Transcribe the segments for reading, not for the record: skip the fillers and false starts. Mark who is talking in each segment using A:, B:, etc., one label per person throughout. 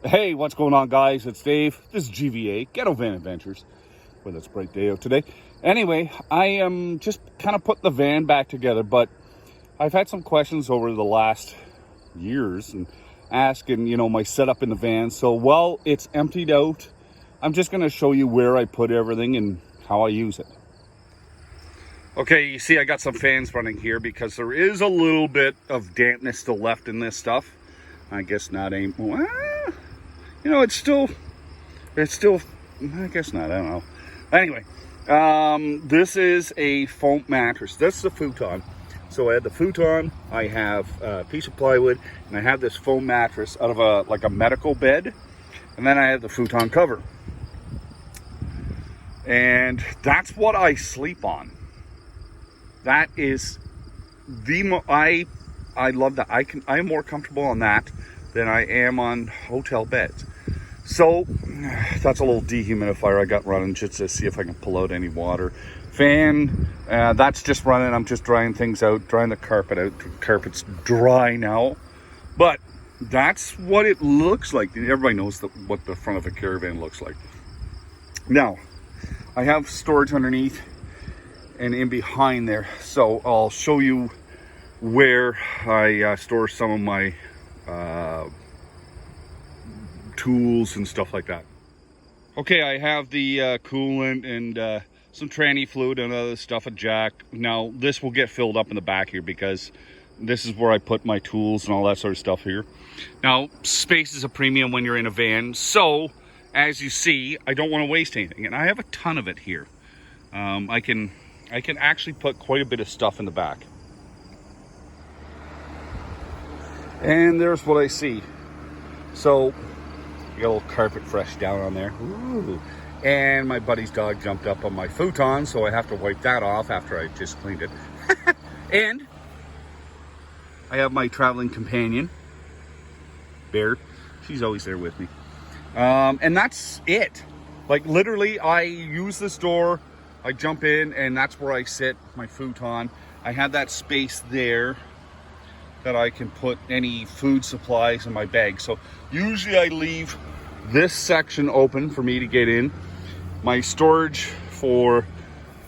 A: Hey, what's going on, guys? It's Dave. This is GVA, Ghetto Van Adventures. Well, it's a bright day out today. Anyway, I am just kind of putting the van back together, but I've had some questions over the last years and asking, my setup in the van. So while it's emptied out, I'm just going to show you where I put everything and how I use it. Okay, you see I got some fans running here because there is a little bit of dampness still left in this stuff. I guess not anymore. It's still, I guess not, I don't know. Anyway, this is a foam mattress. This is a futon. So I have the futon, I have a piece of plywood, and I have this foam mattress out of a medical bed. And then I have the futon cover. And that's what I sleep on. That is I love that. I am more comfortable on that than I am on hotel beds. So that's a little dehumidifier I got running just to see if I can pull out any water. Fan, that's just running. I'm just drying things out, drying the carpet out. The carpet's dry now, but that's what it looks like. Everybody knows what the front of a caravan looks like. Now, I have storage underneath and in behind there, so I'll show you where I store some of my tools and stuff like that. Okay, I have the coolant and some tranny fluid and other stuff, a jack. Now this will get filled up in the back here because this is where I put my tools and all that sort of stuff here. Now, space is a premium when you're in a van, so as you see, I don't want to waste anything, and I have a ton of it here. I can actually put quite a bit of stuff in the back. And there's what I see. So, you got a little carpet fresh down on there. Ooh. And my buddy's dog jumped up on my futon, so I have to wipe that off after I just cleaned it. And I have my traveling companion, Bear. She's always there with me. And that's it. Like, literally, I use this door, I jump in, and that's where I sit, my futon. I have that space there that I can put any food supplies in my bag. So usually I leave this section open for me to get in. My storage for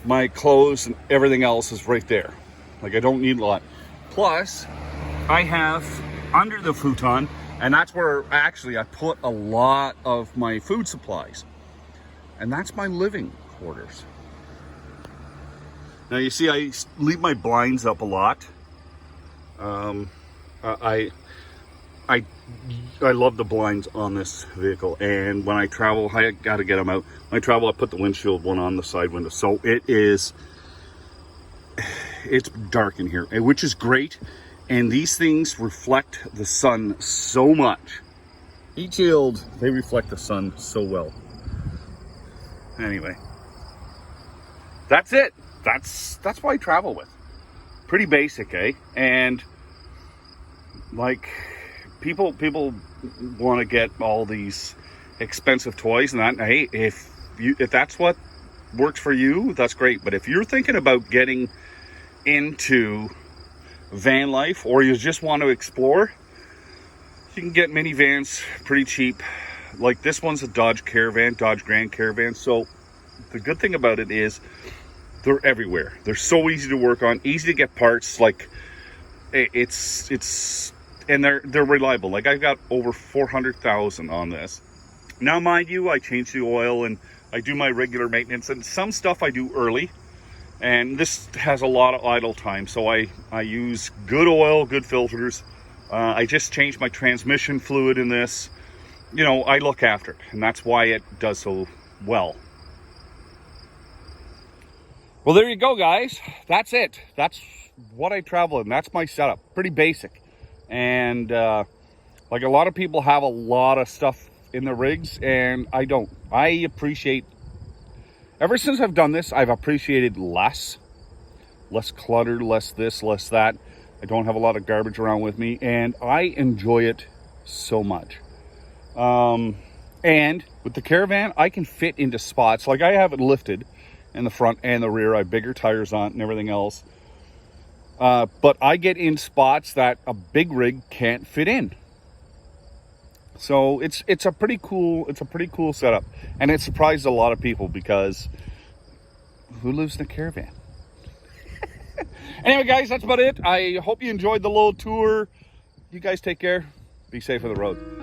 A: my clothes and everything else is right there. Like, I don't need a lot. Plus, I have under the futon, and that's where actually I put a lot of my food supplies. And that's my living quarters. Now you see I leave my blinds up a lot. I love the blinds on this vehicle, and when I travel, I gotta get them out. When I travel, I put the windshield one on the side window, so it's dark in here, which is great. And these things reflect the sun so much. Each shield, they reflect the sun so well. Anyway, that's it. That's what I travel with. Pretty basic, eh? And like, people want to get all these expensive toys and that. And hey, if that's what works for you, that's great. But if you're thinking about getting into van life, or you just want to explore, you can get minivans pretty cheap. Like, this one's a Dodge Caravan, Dodge Grand Caravan. So the good thing about it is they're everywhere. They're so easy to work on, easy to get parts. Like, it's and they're reliable. Like, I've got over 400,000 on this. Now, mind you, I change the oil and I do my regular maintenance, and some stuff I do early. And this has a lot of idle time, so I use good oil, good filters. I just changed my transmission fluid in this. I look after it, and that's why it does so well. Well, there you go, guys. That's it. That's what I travel in. That's my setup. Pretty basic. And like, a lot of people have a lot of stuff in the rigs, and I don't. I appreciate, ever since I've done this, I've appreciated less clutter, less this, less that. I don't have a lot of garbage around with me, and I enjoy it so much. And with the caravan, I can fit into spots. Like, I have it lifted in the front and the rear. I have bigger tires on it and everything else. But I get in spots that a big rig can't fit in. So it's a pretty cool setup, and it surprised a lot of people because who lives in a caravan? Anyway, guys, that's about it. I hope you enjoyed the little tour. You guys take care. Be safe on the road.